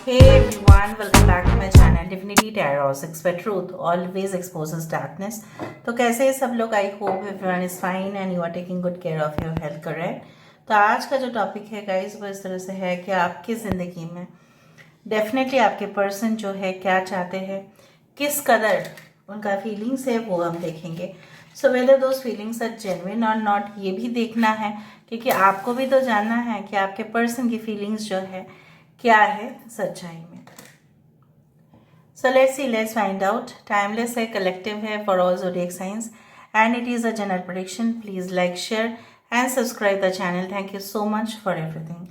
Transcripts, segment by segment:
Hey everyone, welcome back to my channel Divinity Tarot 6 where truth always exposes darkness। तो कैसे हैं सब लोग? I hope everyone is fine and you are taking good care of your health, correct. तो आज का जो topic है गाइस वो इस तरह से है कि आपकी ज़िंदगी में डेफिनेटली आपके पर्सन जो है क्या चाहते हैं, किस कदर उनका फीलिंग्स है वो हम देखेंगे। So whether those feelings are genuine और नॉट, ये भी देखना है क्योंकि आपको भी तो जानना है कि आपके पर्सन की फीलिंग्स जो है क्या है सच्चाई में। So let's find out. Timeless है, कलेक्टिव है for all zodiac signs and it is a general prediction. Please like, share and subscribe the channel. Thank you so much for everything.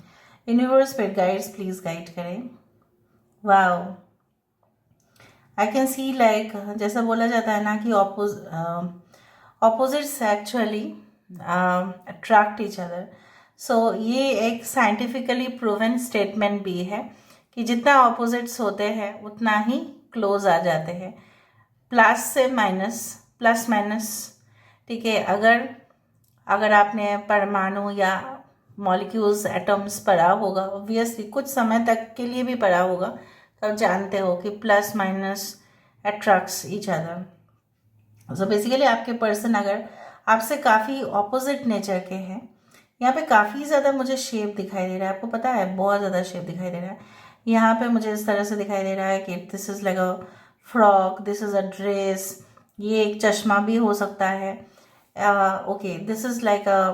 Universe spirit guides please guide करें। Wow, I can see like जैसा बोला जाता है ना कि opposites actually attract each other. So ये एक scientifically proven statement भी है कि जितना ऑपोजिट्स होते हैं उतना ही क्लोज आ जाते हैं, प्लस से माइनस, प्लस माइनस। ठीक है, अगर आपने परमाणु या मॉलिक्यूल्स एटम्स पढ़ा होगा, ऑब्वियसली कुछ समय तक के लिए भी पढ़ा होगा, तो आप जानते हो कि plus minus attracts each other. So basically आपके पर्सन अगर आपसे काफ़ी ऑपोजिट नेचर के हैं, यहाँ पे काफ़ी ज़्यादा मुझे शेप दिखाई दे रहा है, आपको पता है बहुत ज़्यादा शेप दिखाई दे रहा है। यहाँ पे मुझे इस तरह से दिखाई दे रहा है कि this is like a frock, this is a dress, ये एक चश्मा भी हो सकता है। Okay, this is like a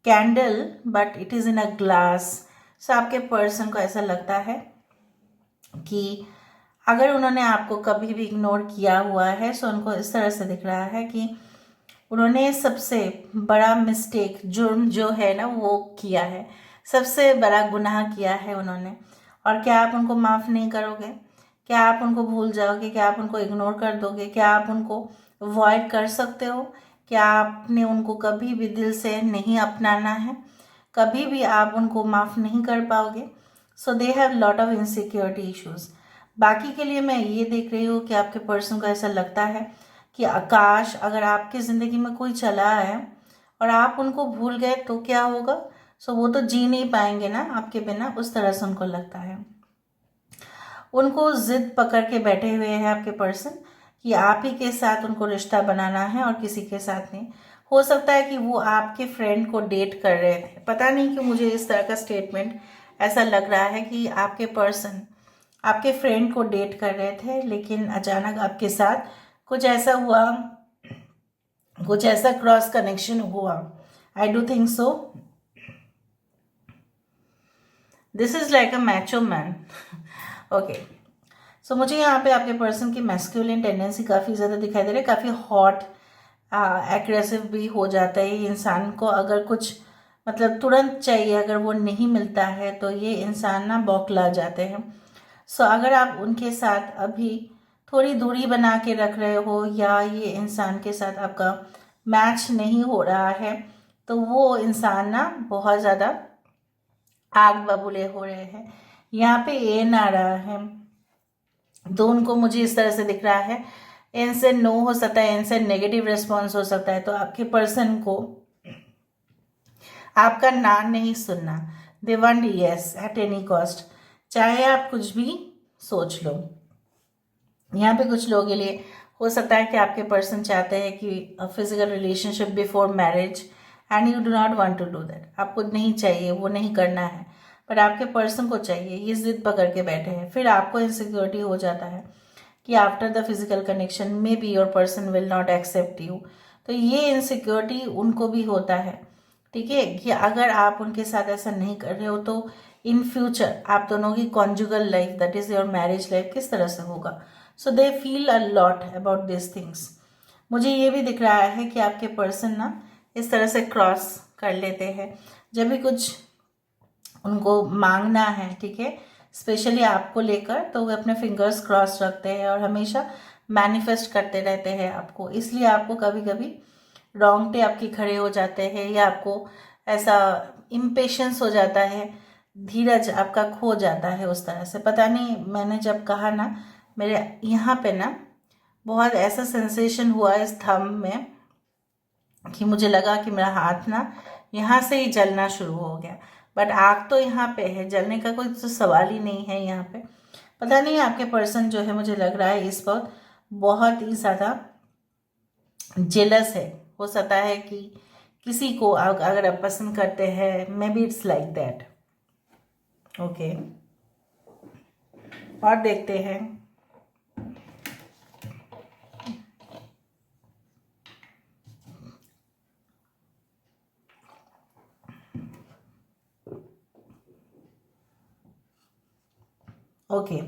candle but it is in a glass. So आपके पर्सन को ऐसा लगता है कि अगर उन्होंने आपको कभी भी इग्नोर किया हुआ है, सो उनको इस तरह से दिख रहा है कि उन्होंने सबसे बड़ा मिस्टेक, जुर्म जो है ना वो किया है, सबसे बड़ा गुनाह किया है उन्होंने। और क्या आप उनको माफ़ नहीं करोगे? क्या आप उनको भूल जाओगे? क्या आप उनको इग्नोर कर दोगे? क्या आप उनको अवॉइड कर सकते हो? क्या आपने उनको कभी भी दिल से नहीं अपनाना है? कभी भी आप उनको माफ़ नहीं कर पाओगे। So they have lot of insecurity issues. बाकी के लिए मैं ये देख रही हूँ कि आपके पर्सन को ऐसा लगता है कि आकाश अगर आपकी ज़िंदगी में कोई चला है और आप उनको भूल गए तो क्या होगा? सो वो तो जी नहीं पाएंगे ना आपके बिना, उस तरह से उनको लगता है। उनको जिद पकड़ के बैठे हुए हैं आपके पर्सन कि आप ही के साथ उनको रिश्ता बनाना है और किसी के साथ नहीं। हो सकता है कि वो आपके फ्रेंड को डेट कर रहे थे, पता नहीं क्यों मुझे इस तरह का स्टेटमेंट ऐसा लग रहा है कि आपके पर्सन आपके फ्रेंड को डेट कर रहे थे, लेकिन अचानक आपके साथ कुछ ऐसा हुआ, कुछ ऐसा क्रॉस कनेक्शन हुआ। I do think so this is like a macho man. Okay, so मुझे यहाँ पे आपके पर्सन की मैस्कुलिन टेंडेंसी काफ़ी ज़्यादा दिखाई दे रही है, काफ़ी हॉट एग्रेसिव भी हो जाता है ये इंसान को। अगर कुछ मतलब तुरंत चाहिए, अगर वो नहीं मिलता है तो ये इंसान ना बौखला जाते हैं। सो अगर आप उनके साथ अभी थोड़ी दूरी बना के रख रहे हो या ये इंसान के साथ आपका मैच नहीं हो रहा है, तो वो इंसान ना बहुत ज़्यादा आग बबूले हो रहे हैं। यहाँ पे एन आ रहा है, तो उनको मुझे इस तरह से दिख रहा है इनसे नो हो सकता है, इनसे नेगेटिव रिस्पॉन्स हो सकता है। तो आपके पर्सन को आपका ना नहीं सुनना, they want yes at any cost, चाहे आप कुछ भी सोच लो। यहाँ पे कुछ लोगों के लिए हो सकता है कि आपके पर्सन चाहते हैं कि physical relationship before marriage and you do not want to do that. आपको नहीं चाहिए, वो नहीं करना है, पर आपके पर्सन को चाहिए। ये जिद पकड़ के बैठे हैं। फिर आपको इनसिक्योरिटी हो जाता है कि after the physical connection maybe your person will not accept you. तो ये इनसिक्योरिटी उनको भी होता है, ठीक है, कि अगर आप उनके साथ ऐसा नहीं कर रहे हो तो इन फ्यूचर आप दोनों की conjugal life, that is your marriage life, किस तरह से होगा। So they feel a lot about this things. मुझे ये भी दिख रहा है कि आपके पर्सन ना इस तरह से क्रॉस कर लेते हैं जब भी कुछ उनको मांगना है, ठीक है, स्पेशली आपको लेकर, तो वो अपने फिंगर्स क्रॉस रखते हैं और हमेशा मैनिफेस्ट करते रहते हैं आपको। इसलिए आपको कभी कभी रोंगटे आपके खड़े हो जाते हैं या आपको ऐसा इम्पेशंस हो जाता है, धीरज आपका खो जाता है उस तरह से। पता नहीं, मैंने जब कहा ना, मेरे यहाँ पे ना बहुत ऐसा सेंसेशन हुआ इस थंब में कि मुझे लगा कि मेरा हाथ ना यहाँ से ही जलना शुरू हो गया। बट आग तो यहाँ पे है, जलने का कोई तो सवाल ही नहीं है यहाँ पे। पता नहीं आपके पर्सन जो है, मुझे लग रहा है इस वक्त बहुत ही ज़्यादा जेलस है। हो सकता है कि किसी को अगर आप पसंद करते हैं, may be it's like that. Okay, और देखते हैं। Okay,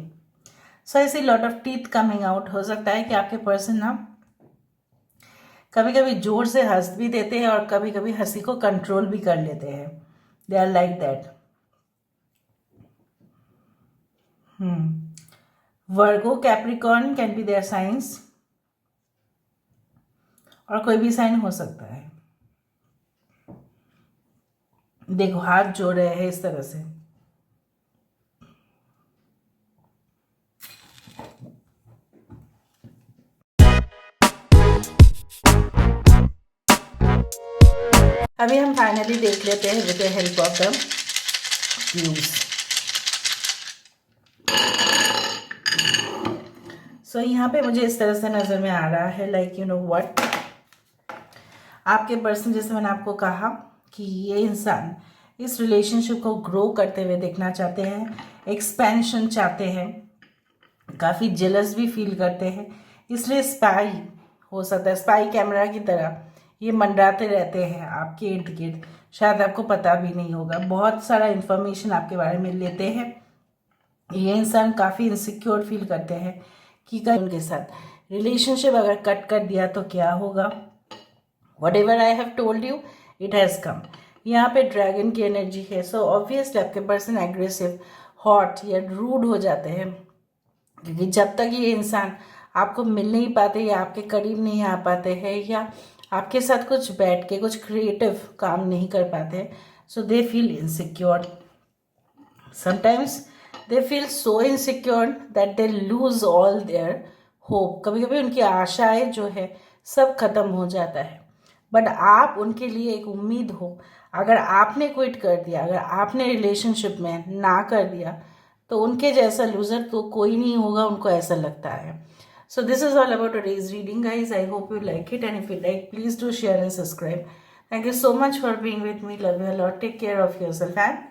so I see lot of teeth coming out. हो सकता है कि आपके पर्सन ना कभी कभी जोर से हंस भी देते हैं और कभी कभी हंसी को कंट्रोल भी कर लेते हैं। They are like that. Virgo, Capricorn can be there science, और कोई भी साइन हो सकता है। देखो हाथ जोड़ रहे हैं इस तरह से। अभी हम फाइनली देख लेते हैं with the help of the cubes. So यहाँ पे मुझे इस तरह से नज़र में आ रहा है, लाइक यू नो व्हाट, आपके पर्सन, जैसे मैंने आपको कहा कि ये इंसान इस रिलेशनशिप को ग्रो करते हुए देखना चाहते हैं, एक्सपेंशन चाहते हैं, काफ़ी जेलस भी फील करते हैं, इसलिए स्पाई हो सकता है, स्पाई कैमरा की तरह ये मंडराते रहते हैं आपके इर्द गिर्द। शायद आपको पता भी नहीं होगा, बहुत सारा इन्फॉर्मेशन आपके बारे में लेते हैं। ये इंसान काफ़ी इनसिक्योर फील करते हैं कि कहीं उनके साथ रिलेशनशिप अगर कट कर दिया तो क्या होगा। Whatever I have told you, it has come. यहाँ पे ड्रैगन की एनर्जी है, सो ऑब्वियसली आपके पर्सन एग्रेसिव, हॉट या रूड हो जाते हैं, क्योंकि जब तक ये इंसान आपको मिल नहीं पाते या आपके करीब नहीं आ पाते हैं या आपके साथ कुछ बैठ के कुछ क्रिएटिव काम नहीं कर पाते, so they feel insecure. Sometimes they feel so insecure that they lose all their hope. कभी कभी उनकी आशाएं जो है सब खत्म हो जाता है, बट आप उनके लिए एक उम्मीद हो। अगर आपने क्विट कर दिया, अगर आपने रिलेशनशिप में ना कर दिया, तो उनके जैसा लूजर तो कोई नहीं होगा, उनको ऐसा लगता है। सो this is all about today's reading guys. I hope you like it, and if you like please do share and subscribe. Thank you so much for being with me. Love you a lot. Take care of yourself and